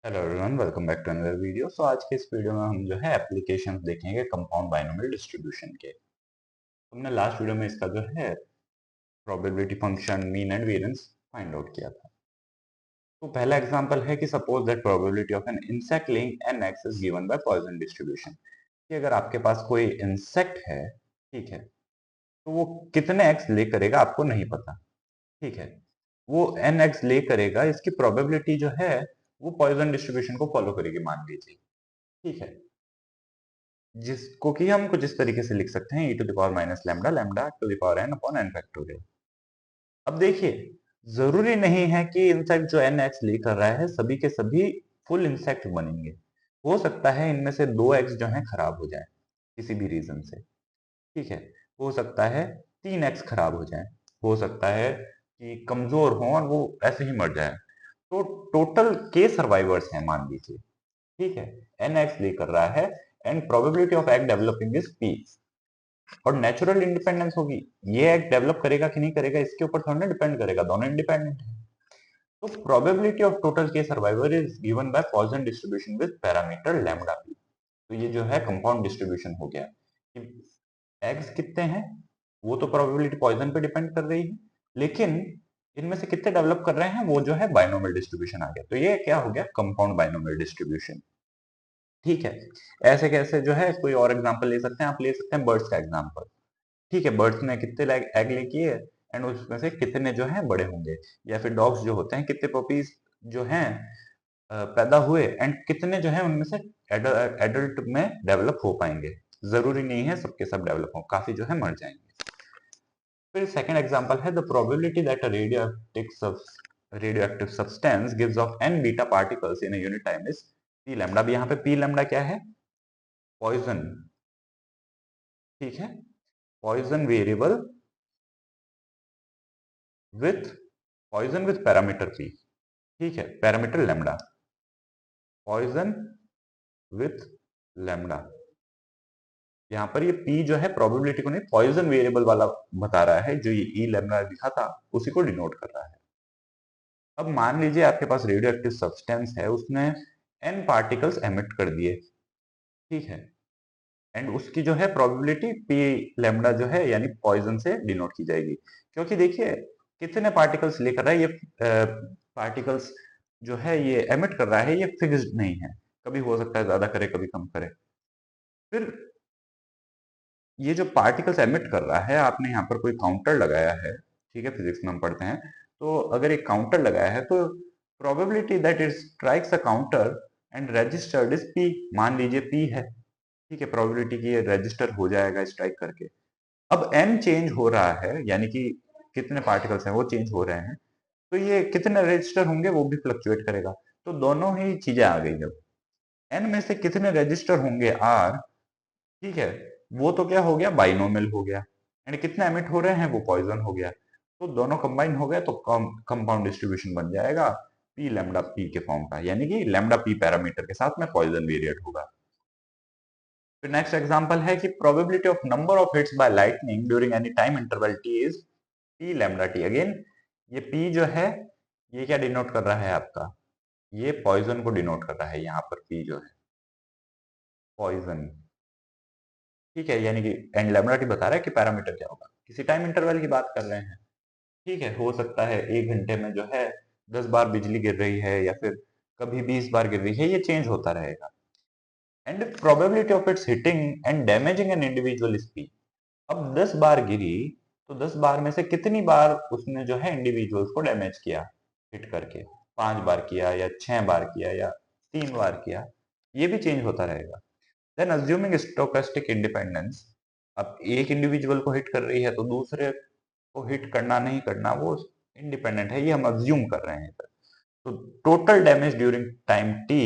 Hello everyone, welcome back to another video. So आज के इस वीडियो में हम जो है एप्लीकेशंस देखेंगे कंपाउंड बाइनोमियल डिस्ट्रीब्यूशन के। हमने लास्ट वीडियो में इसका जो है probability function, mean and variance find out किया था। तो पहला एग्जांपल है कि suppose that probability of an insect laying an eggs is given by Poisson distribution. कि अगर आपके पास कोई इंसेक्ट है, ठीक है, तो वो कितने एग्स ले करेगा आपको नहीं पता, ठीक है। वो एन एग्स ले करेगा, इसकी प्रोबेबिलिटी जो है वो पॉइसन डिस्ट्रीब्यूशन को फॉलो करेगी, मान लीजिए, ठीक है। जिसको कि हम कुछ इस तरीके से लिख सकते हैं, e to the power minus lambda lambda to the power n upon n factorial. अब देखिए, जरूरी नहीं है कि इंसेक्ट जो n एक्स ले कर रहा है सभी के सभी फुल इंसेक्ट बनेंगे। हो सकता है इनमें से 2 एक्स जो है खराब हो जाए किसी भी रीजन से, ठीक है। हो सकता है 3 एक्स खराब हो जाए, हो सकता है कि कमजोर हो और वो ऐसे ही मर जाए। तो टोटल के सर्वाइवर्स हैं मान लीजिए, ठीक है। एन एक्स ले कर रहा है and probability of egg developing is P. और नेचुरल इंडिपेंडेंस होगी, ये एग डेवलप करेगा कि नहीं करेगा इसके ऊपर थोड़ा ना डिपेंड करेगा, दोनों इंडिपेंडेंट है। तो प्रोबेबिलिटी ऑफ टोटल के survivor is given by Poisson distribution with parameter lambda P. तो ये जो है कंपाउंड डिस्ट्रीब्यूशन हो गया कि एग्स कितने हैं, वो तो प्रोबेबिलिटी पॉइसन पे डिपेंड कर रही है, लेकिन इनमें से कितने डेवलप कर रहे हैं वो जो है बाइनोमियल डिस्ट्रीब्यूशन आ गया। तो ये क्या हो गया, कंपाउंड बाइनोमियल डिस्ट्रीब्यूशन, ठीक है। ऐसे कैसे जो है कोई और एग्जांपल ले सकते हैं, आप ले सकते हैं बर्ड्स का एग्जांपल, ठीक है। बर्ड्स ने कितने एग ले किए एंड उसमें से कितने जो है बड़े होंगे, या फिर डॉग्स जो होते हैं कितने पपीज जो हैं पैदा हुए एंड कितने जो है उनमें से एडल्ट में डेवलप हो पाएंगे। जरूरी नहीं है सबके सब डेवलप हो, काफी जो है मर जाएंगे। फिर सेकंड एग्जांपल है the probability that a radioactive substance gives off n beta particles in a unit time is P lambda. अब यहाँ पे पी लैम्डा क्या है, पॉइजन, ठीक है। Poisson variable with Poisson with parameter P, ठीक है, parameter lambda, Poisson with lambda. यहाँ पर ये पी जो है प्रोबेबिलिटी को नहीं, पॉइजन वेरिएबल वाला बता रहा है, जो ये ई लैम्डा लिखा था उसी को डिनोट कर रहा है। अब मान लीजिए आपके पास रेडियो एक्टिव सब्सटेंस है, उसने एन पार्टिकल्स एमिट कर दिए, ठीक है, एंड उसकी जो है प्रोबेबिलिटी पी लैम्डा जो है यानी पॉइजन से डिनोट की जाएगी। क्योंकि देखिए कितने पार्टिकल्स लेकर रहा है, ये पार्टिकल्स जो है ये एमिट कर रहा है, ये फिक्स्ड नहीं है, कभी हो सकता है ज्यादा करे कभी कम करे। फिर ये जो पार्टिकल्स एमिट कर रहा है, आपने यहाँ पर कोई काउंटर लगाया है, ठीक है, फिजिक्स में हम पढ़ते हैं, तो अगर एक काउंटर लगाया है तो probability that it strikes a counter and registered is P, मान लीजिए पी है, ठीक है, प्रोबेबिलिटी की ये रजिस्टर हो जाएगा स्ट्राइक करके। अब एन चेंज हो रहा है, यानी कि कितने पार्टिकल्स हैं वो चेंज हो रहे हैं, तो ये कितने रजिस्टर होंगे वो भी फ्लक्चुएट करेगा। तो दोनों ही चीजें आ गई। जब एन में से कितने रजिस्टर होंगे आर, ठीक है, वो तो क्या हो गया, बाइनोमियल हो गया, एंड कितने एमिट हो रहे हैं वो पॉइजन हो गया। तो दोनों कंबाइन हो गए तो कंपाउंड डिस्ट्रीब्यूशन बन जाएगा पी लैम्डा पी के फॉर्म का, यानी कि लैम्डा पी पैरामीटर के साथ में पॉइजन वेरिएट होगा। फिर नेक्स्ट एग्जांपल है कि probability of number of hits by lightning during any time interval T is P lambda T. Again ये पी जो है ये क्या डिनोट कर रहा है आपका, ये पॉइजन को डिनोट कर रहा है, यहाँ पर पी जो है पॉइजन, ठीक है, यानी कि एंड लैम्डा टी बता रहा है कि पैरामीटर क्या होगा, किसी टाइम इंटरवल की बात कर रहे हैं, ठीक है। हो सकता है 1 घंटे में जो है 10 बार बिजली गिर रही है या फिर कभी 20 बार गिर रही है, ये चेंज होता रहेगा। And probability of its hitting and damaging an individual is P. अब 10 बार गिरी तो 10 बार में से कितनी बार उसने जो है इंडिविजुअल्स को डैमेज किया हिट करके, 5 बार किया या 6 बार किया या 3 बार किया, ये भी चेंज होता रहेगा। देन अज्यूमिंग स्टोकेस्टिक इंडिपेंडेंस, अब एक इंडिविजुअल को हिट कर रही है तो दूसरे को हिट करना नहीं करना वो इंडिपेंडेंट है, ये हम अज्यूम कर रहे हैं। तो total damage during time T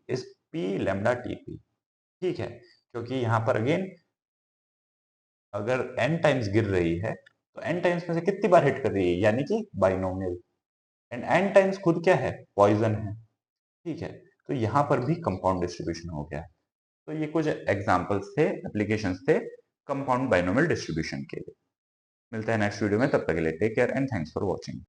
is P lambda T P, ठीक है। क्योंकि यहाँ पर अगेन अगर n टाइम्स गिर रही है तो n टाइम्स में से कितनी बार हिट कर रही है, यानी कि बाइनोमियल, एंड n टाइम्स खुद क्या है, पॉइजन है, ठीक है। तो यहाँ पर भी कंपाउंड डिस्ट्रीब्यूशन हो गया। तो ये कुछ एग्जांपल्स थे, एप्लीकेशंस थे कंपाउंड बाइनोमियल डिस्ट्रीब्यूशन के लिए। मिलते हैं नेक्स्ट वीडियो में, तब तक के लिए take care and thanks for watching.